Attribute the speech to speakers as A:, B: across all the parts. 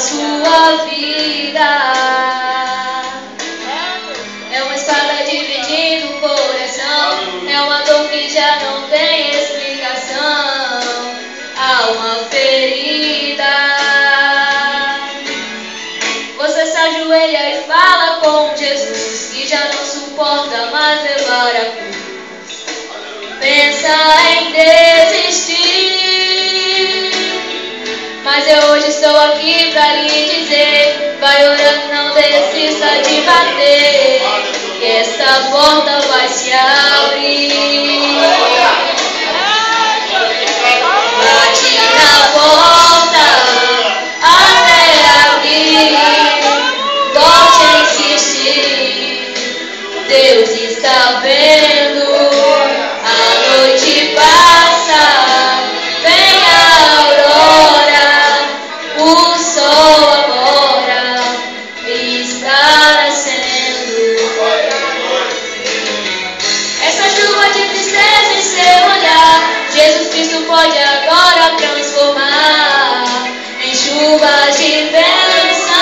A: sua vida. É uma espada dividindo o coração, é uma dor que já não tem explicação, há uma ferida. Você se ajoelha e fala com Jesus, que já não suporta mais levar a cruz. Pensa em desistir, mas eu hoje estou aqui pra lhe dizer: vai orando, não desista de bater, que esta porta vai se abrir. Bate na porta até abrir, volte a insistir, Deus está vendo. A noite passa, vem a aurora, o sol agora está nascendo. Essa chuva de tristeza em seu olhar, Jesus Cristo pode agora transformar em chuvas de bênção.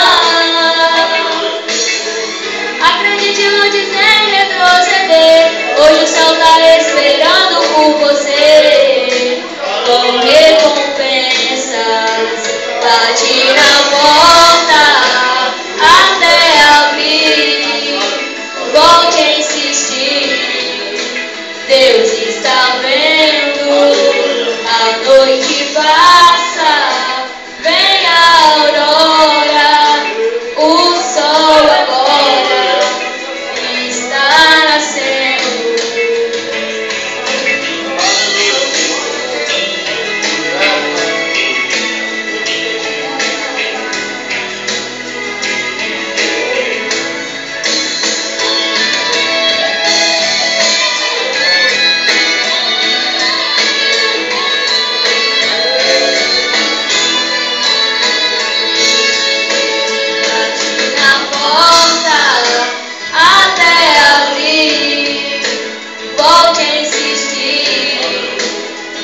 A: Acredite, lute sem retroceder, hoje o céu está esperando por você, com recompensas. Bate na porta até abrir, volte a insistir, Deus está vendo. A noite passa, vem a aurora, o sol agora está nascendo.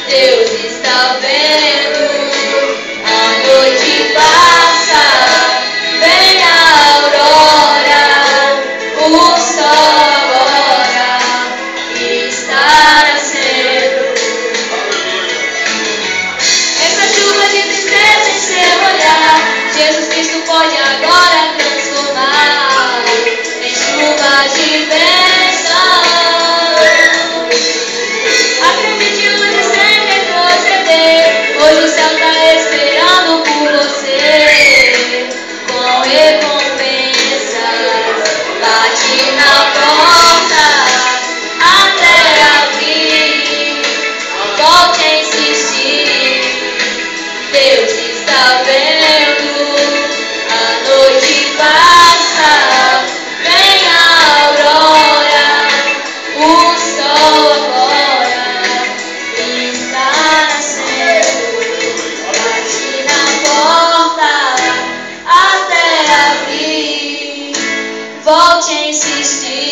A: Deus está vendo. A noite passa, vem a aurora, o sol agora está nascendo. Essa chuva de tristeza em seu olhar, Jesus Cristo pode agora transformar em chuvas de bênção. Acredite, lute sem retroceder, hoje o céu está esperando por você, com recompensas. Bate na porta até abrir, volte a insistir, Deus está vendo. A noite passa, vem a aurora, o sol agora está nascendo. Bate na porta até abrir, volte a insistir,